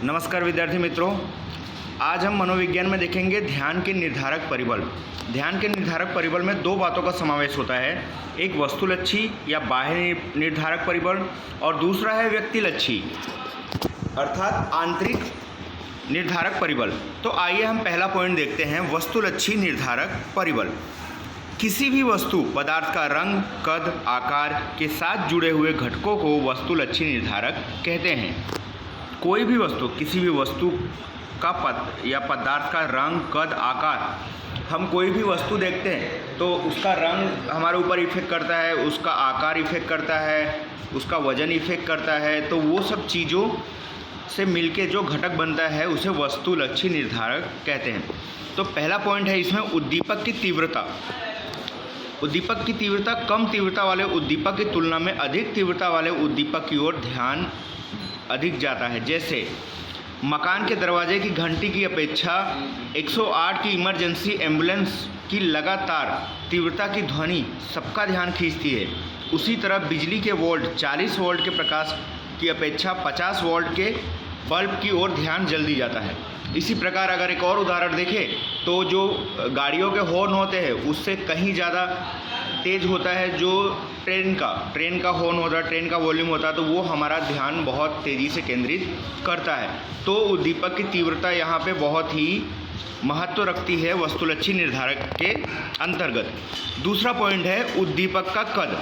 नमस्कार विद्यार्थी मित्रों, आज हम मनोविज्ञान में देखेंगे ध्यान के निर्धारक परिबल। ध्यान के निर्धारक परिबल में दो बातों का समावेश होता है, एक वस्तुलक्षी या बाह्य निर्धारक परिबल और दूसरा है व्यक्तिलक्षी अर्थात आंतरिक निर्धारक परिबल। तो आइए हम पहला पॉइंट देखते हैं, वस्तुलक्षी निर्धारक परिबल। किसी भी वस्तु पदार्थ का रंग, कद, आकार के साथ जुड़े हुए घटकों को वस्तुलक्षी निर्धारक कहते हैं। कोई भी वस्तु, किसी भी वस्तु का पदार्थ का रंग, कद, आकार, हम कोई भी वस्तु देखते हैं तो उसका रंग हमारे ऊपर इफेक्ट करता है, उसका आकार इफेक्ट करता है, उसका वजन इफेक्ट करता है। तो वो सब चीज़ों से मिलके जो घटक बनता है उसे वस्तुलक्षी निर्धारक कहते हैं। तो पहला पॉइंट है इसमें उद्दीपक की तीव्रता। उद्दीपक की तीव्रता कम तीव्रता वाले उद्दीपक की तुलना में अधिक तीव्रता वाले उद्दीपक की ओर ध्यान अधिक जाता है। जैसे मकान के दरवाजे की घंटी की अपेक्षा 108 की इमरजेंसी एम्बुलेंस की लगातार तीव्रता की ध्वनि सबका ध्यान खींचती है। उसी तरह बिजली के वोल्ट 40 वोल्ट के प्रकाश की अपेक्षा 50 वोल्ट के बल्ब की ओर ध्यान जल्दी जाता है। इसी प्रकार अगर एक और उदाहरण देखें तो जो गाड़ियों के हॉर्न होते हैं उससे कहीं ज़्यादा तेज़ होता है जो ट्रेन का हॉर्न होता है, ट्रेन का वॉल्यूम होता है, तो वो हमारा ध्यान बहुत तेज़ी से केंद्रित करता है। तो उद्दीपक की तीव्रता यहाँ पे बहुत ही महत्व रखती है वस्तुलक्षी निर्धारक के अंतर्गत। दूसरा पॉइंट है उद्दीपक का कद।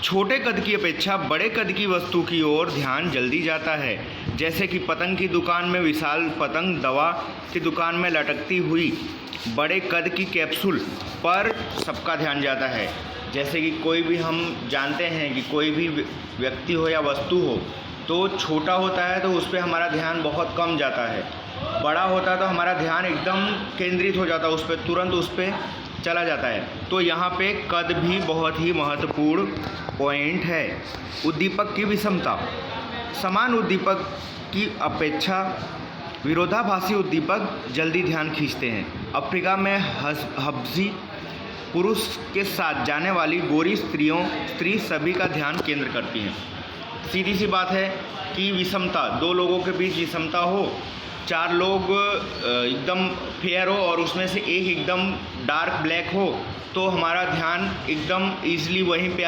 छोटे कद की अपेक्षा बड़े कद की वस्तु की ओर ध्यान जल्दी जाता है। जैसे कि पतंग की दुकान में विशाल पतंग, दवा की दुकान में लटकती हुई बड़े कद की कैप्सूल पर सबका ध्यान जाता है। जैसे कि कोई भी हम जानते हैं कि कोई भी व्यक्ति हो या वस्तु हो तो छोटा होता है तो उस पर हमारा ध्यान बहुत कम जाता है, बड़ा होता है तो हमारा ध्यान एकदम केंद्रित हो जाता है उस पर, तुरंत उस पर चला जाता है। तो यहाँ पे कद भी बहुत ही महत्वपूर्ण पॉइंट है। उद्दीपक की विषमता। समान उद्दीपक की अपेक्षा विरोधाभासी उद्दीपक जल्दी ध्यान खींचते हैं। अफ्रीका में हब्शी पुरुष के साथ जाने वाली गोरी स्त्री सभी का ध्यान केंद्र करती हैं। सीधी सी बात है कि विषमता, दो लोगों के बीच विषमता हो, चार लोग एकदम फेयर हो और उसमें से एक एकदम डार्क ब्लैक हो तो हमारा ध्यान एकदम ईजिली वहीं पे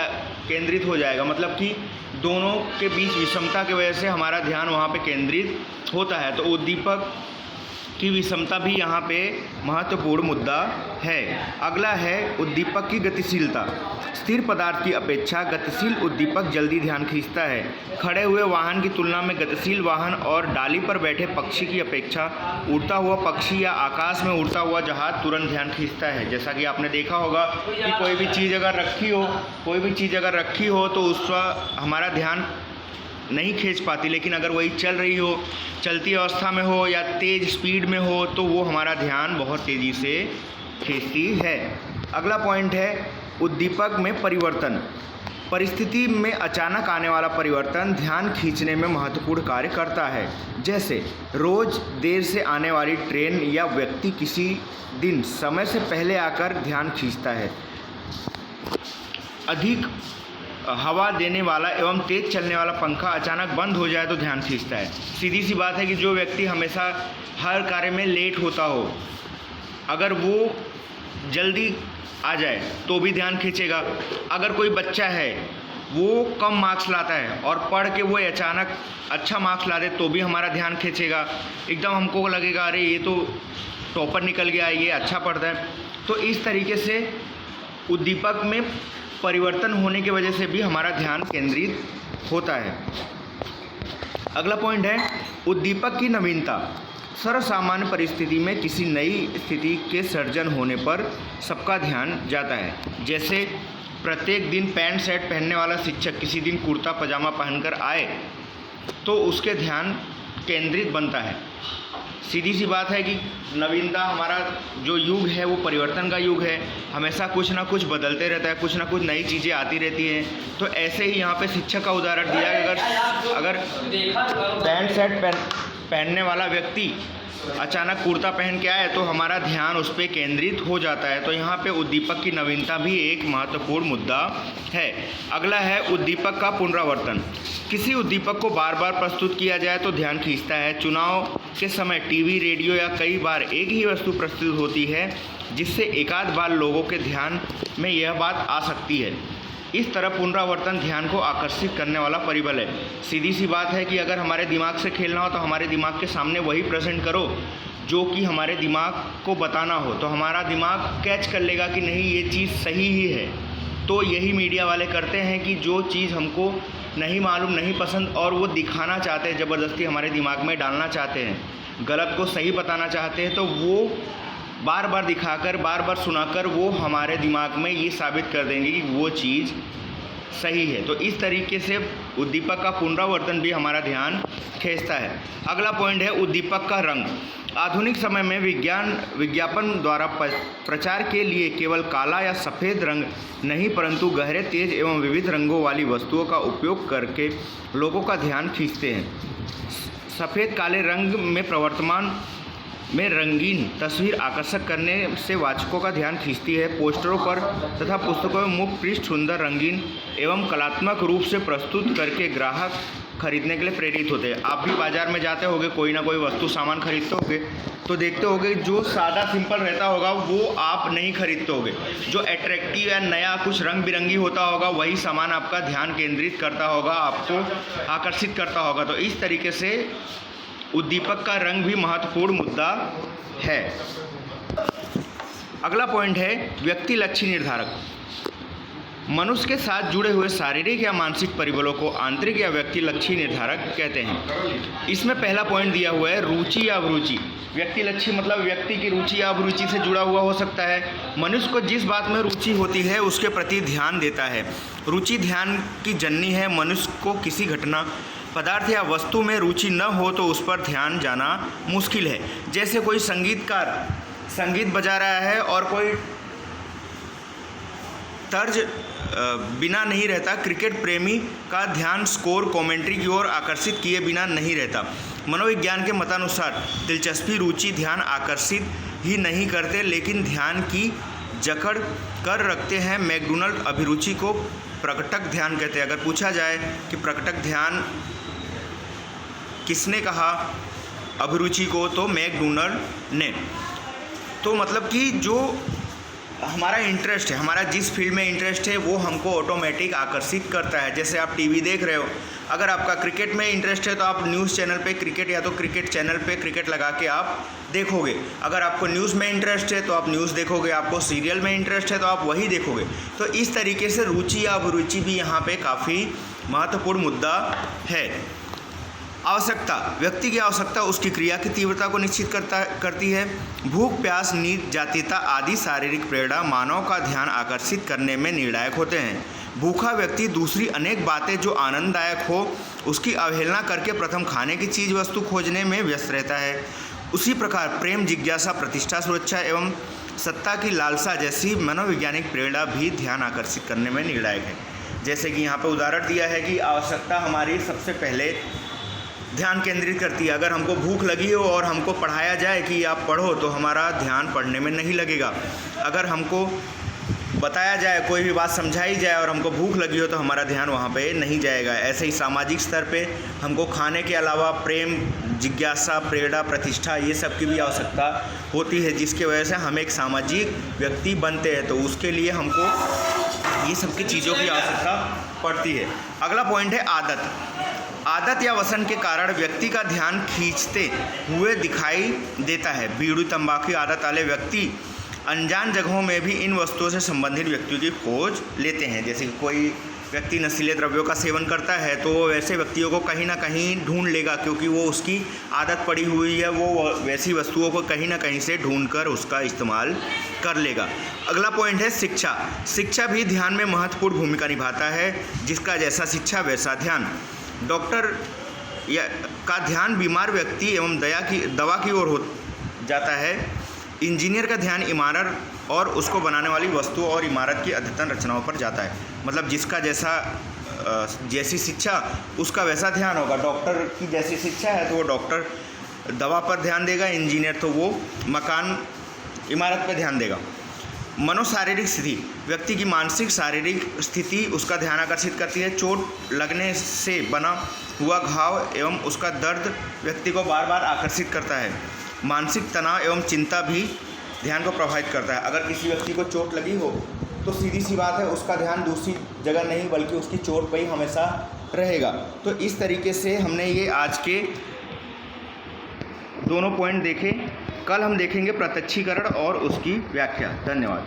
केंद्रित हो जाएगा। मतलब कि दोनों के बीच विषमता की वजह से हमारा ध्यान वहाँ पे केंद्रित होता है। तो उद्दीपक की विषमता भी यहाँ पे महत्वपूर्ण मुद्दा है। अगला है उद्दीपक की गतिशीलता। स्थिर पदार्थ की अपेक्षा गतिशील उद्दीपक जल्दी ध्यान खींचता है। खड़े हुए वाहन की तुलना में गतिशील वाहन और डाली पर बैठे पक्षी की अपेक्षा उड़ता हुआ पक्षी या आकाश में उड़ता हुआ जहाज तुरंत ध्यान खींचता है। जैसा कि आपने देखा होगा कि कोई भी चीज़ अगर रखी हो तो उसका हमारा ध्यान नहीं खींच पाती, लेकिन अगर वही चल रही हो, चलती अवस्था में हो या तेज़ स्पीड में हो तो वो हमारा ध्यान बहुत तेज़ी से खींचती है। अगला पॉइंट है उद्दीपक में परिवर्तन। परिस्थिति में अचानक आने वाला परिवर्तन ध्यान खींचने में महत्वपूर्ण कार्य करता है। जैसे रोज़ देर से आने वाली ट्रेन या व्यक्ति किसी दिन समय से पहले आकर ध्यान खींचता है। अधिक हवा देने वाला एवं तेज़ चलने वाला पंखा अचानक बंद हो जाए तो ध्यान खींचता है। सीधी सी बात है कि जो व्यक्ति हमेशा हर कार्य में लेट होता हो, अगर वो जल्दी आ जाए तो भी ध्यान खींचेगा। अगर कोई बच्चा है वो कम मार्क्स लाता है और पढ़ के वो अचानक अच्छा मार्क्स ला दे तो भी हमारा ध्यान खींचेगा। एकदम हमको लगेगा अरे ये तो टॉपर निकल गया, ये अच्छा पढ़ता है। तो इस तरीके से उद्दीपक में परिवर्तन होने की वजह से भी हमारा ध्यान केंद्रित होता है। अगला पॉइंट है उद्दीपक की नवीनता। सर्वसामान्य परिस्थिति में किसी नई स्थिति के सर्जन होने पर सबका ध्यान जाता है। जैसे प्रत्येक दिन पैंट शर्ट पहनने वाला शिक्षक किसी दिन कुर्ता पजामा पहनकर आए तो उसके ध्यान केंद्रित बनता है। सीधी सी बात है कि नवीनता, हमारा जो युग है वो परिवर्तन का युग है, हमेशा कुछ ना कुछ बदलते रहता है, कुछ ना कुछ नई चीज़ें आती रहती हैं। तो ऐसे ही यहाँ पे शिक्षक का उदाहरण दिया कि अगर पैंट शर्ट पहनने वाला व्यक्ति अचानक कुर्ता पहन के आए तो हमारा ध्यान उस पर केंद्रित हो जाता है। तो यहाँ पे उद्दीपक की नवीनता भी एक महत्वपूर्ण मुद्दा है। अगला है उद्दीपक का पुनरावर्तन। किसी उद्दीपक को बार बार प्रस्तुत किया जाए तो ध्यान खींचता है। चुनाव के समय टीवी, रेडियो या कई बार एक ही वस्तु प्रस्तुत होती है, जिससे एकाध बार लोगों के ध्यान में यह बात आ सकती है। इस तरह पुनरावर्तन ध्यान को आकर्षित करने वाला परिबल है। सीधी सी बात है कि अगर हमारे दिमाग से खेलना हो तो हमारे दिमाग के सामने वही प्रेजेंट करो जो कि हमारे दिमाग को बताना हो, तो हमारा दिमाग कैच कर लेगा कि नहीं ये चीज़ सही ही है। तो यही मीडिया वाले करते हैं कि जो चीज़ हमको नहीं मालूम, नहीं पसंद और वो दिखाना चाहते हैं, ज़बरदस्ती हमारे दिमाग में डालना चाहते हैं, गलत को सही बताना चाहते हैं, तो वो बार बार दिखाकर, बार बार सुनाकर वो हमारे दिमाग में ये साबित कर देंगे कि वो चीज़ सही है। तो इस तरीके से उद्दीपक का पुनरावर्तन भी हमारा ध्यान खींचता है। अगला पॉइंट है उद्दीपक का रंग। आधुनिक समय में विज्ञापन द्वारा प्रचार के लिए केवल काला या सफ़ेद रंग नहीं, परंतु गहरे, तेज एवं विविध रंगों वाली वस्तुओं का उपयोग करके लोगों का ध्यान खींचते हैं। सफ़ेद काले रंग में प्रवर्तमान में रंगीन तस्वीर आकर्षक करने से वाचकों का ध्यान खींचती है। पोस्टरों पर तथा पुस्तकों में मुख्य पृष्ठ सुंदर, रंगीन एवं कलात्मक रूप से प्रस्तुत करके ग्राहक खरीदने के लिए प्रेरित होते हैं। आप भी बाज़ार में जाते होंगे, कोई ना कोई वस्तु सामान खरीदते होंगे, तो देखते होंगे जो सादा सिंपल रहता होगा वो आप नहीं खरीदते होंगे। जो अट्रैक्टिव या नया कुछ रंग बिरंगी होता होगा वही सामान आपका ध्यान केंद्रित करता होगा, आपको आकर्षित करता होगा। तो इस तरीके से उद्दीपक का रंग भी महत्वपूर्ण मुद्दा है। अगला पॉइंट है व्यक्ति लक्ष्य निर्धारक। मनुष्य के साथ जुड़े हुए शारीरिक या मानसिक परिबलों को आंतरिक या व्यक्ति लक्ष्य निर्धारक कहते हैं। इसमें पहला पॉइंट दिया हुआ है रुचि या अभिरुचि। व्यक्ति लक्ष्य मतलब व्यक्ति की रुचि या अभिरुचि से जुड़ा हुआ हो सकता है। मनुष्य को जिस बात में रुचि होती है उसके प्रति ध्यान देता है। रुचि ध्यान की जननी है। मनुष्य को किसी घटना, पदार्थ या वस्तु में रुचि न हो तो उस पर ध्यान जाना मुश्किल है। जैसे कोई संगीतकार संगीत बजा रहा है और कोई तर्ज बिना नहीं रहता। क्रिकेट प्रेमी का ध्यान स्कोर, कमेंट्री की ओर आकर्षित किए बिना नहीं रहता। मनोविज्ञान के मतानुसार दिलचस्पी, रुचि ध्यान आकर्षित ही नहीं करते लेकिन ध्यान की जकड़ कर रखते हैं। मैकडोनल्ड अभिरुचि को प्रकटक ध्यान कहते हैं। अगर पूछा जाए कि प्रकटक ध्यान किसने कहा अभिरुचि को, तो मैकडोनल्ड ने। तो मतलब कि जो हमारा इंटरेस्ट है, हमारा जिस फील्ड में इंटरेस्ट है वो हमको ऑटोमेटिक आकर्षित करता है। जैसे आप टीवी देख रहे हो, अगर आपका क्रिकेट में इंटरेस्ट है तो आप न्यूज़ चैनल पे क्रिकेट, या तो क्रिकेट चैनल पे क्रिकेट लगा के आप देखोगे। अगर आपको न्यूज़ में इंटरेस्ट है तो आप न्यूज़ देखोगे, आपको सीरियल में इंटरेस्ट है तो आप वही देखोगे। तो इस तरीके से रुचि या अभिरुचि भी यहाँ पे काफ़ी महत्वपूर्ण मुद्दा है। आवश्यकता, व्यक्ति की आवश्यकता उसकी क्रिया की तीव्रता को निश्चित करती है। भूख, प्यास, नींद, जातीयता आदि शारीरिक प्रेरणा मानव का ध्यान आकर्षित करने में निर्णायक होते हैं। भूखा व्यक्ति दूसरी अनेक बातें जो आनंददायक हो उसकी अवहेलना करके प्रथम खाने की चीज़ वस्तु खोजने में व्यस्त रहता है। उसी प्रकार प्रेम, जिज्ञासा, प्रतिष्ठा, सुरक्षा एवं सत्ता की लालसा जैसी मनोवैज्ञानिक प्रेरणा भी ध्यान आकर्षित करने में निर्णायक है। जैसे कि यहाँ पर उदाहरण दिया है कि आवश्यकता हमारी सबसे पहले ध्यान केंद्रित करती है। अगर हमको भूख लगी हो और हमको पढ़ाया जाए कि आप पढ़ो तो हमारा ध्यान पढ़ने में नहीं लगेगा। अगर हमको बताया जाए, कोई भी बात समझाई जाए और हमको भूख लगी हो तो हमारा ध्यान वहाँ पे नहीं जाएगा। ऐसे ही सामाजिक स्तर पे हमको खाने के अलावा प्रेम, जिज्ञासा, प्रेरणा, प्रतिष्ठा ये सब की भी आवश्यकता होती है, जिसकी वजह से हम एक सामाजिक व्यक्ति बनते हैं। तो उसके लिए हमको ये सब की चीज़ों की आवश्यकता पड़ती है। अगला पॉइंट है आदत। आदत या वसन के कारण व्यक्ति का ध्यान खींचते हुए दिखाई देता है। बीड़ी, तंबाकू आदत वाले व्यक्ति अनजान जगहों में भी इन वस्तुओं से संबंधित व्यक्तियों की खोज लेते हैं। जैसे कि कोई व्यक्ति नशीले द्रव्यों का सेवन करता है तो वो वैसे व्यक्तियों को कहीं ना कहीं ढूंढ लेगा, क्योंकि वो उसकी आदत पड़ी हुई है। वो वैसी वस्तुओं को कहीं ना कहीं से ढूंढकर उसका इस्तेमाल कर लेगा। अगला पॉइंट है शिक्षा। शिक्षा भी ध्यान में महत्वपूर्ण भूमिका निभाता है। जिसका जैसा शिक्षा वैसा ध्यान। डॉक्टर का ध्यान बीमार व्यक्ति एवं दवा की ओर हो जाता है। इंजीनियर का ध्यान इमारत और उसको बनाने वाली वस्तुओं और इमारत की अद्यतन रचनाओं पर जाता है। मतलब जिसका जैसी शिक्षा उसका वैसा ध्यान होगा। डॉक्टर की जैसी शिक्षा है तो वो डॉक्टर दवा पर ध्यान देगा, इंजीनियर तो वो मकान इमारत पर ध्यान देगा। मनोशारीरिक स्थिति व्यक्ति की मानसिक शारीरिक स्थिति उसका ध्यान आकर्षित करती है। चोट लगने से बना हुआ घाव एवं उसका दर्द व्यक्ति को बार बार आकर्षित करता है। मानसिक तनाव एवं चिंता भी ध्यान को प्रभावित करता है। अगर किसी व्यक्ति को चोट लगी हो तो सीधी सी बात है उसका ध्यान दूसरी जगह नहीं बल्कि उसकी चोट पर ही हमेशा रहेगा। तो इस तरीके से हमने ये आज के दोनों पॉइंट देखे। कल हम देखेंगे प्रत्यक्षीकरण और उसकी व्याख्या। धन्यवाद।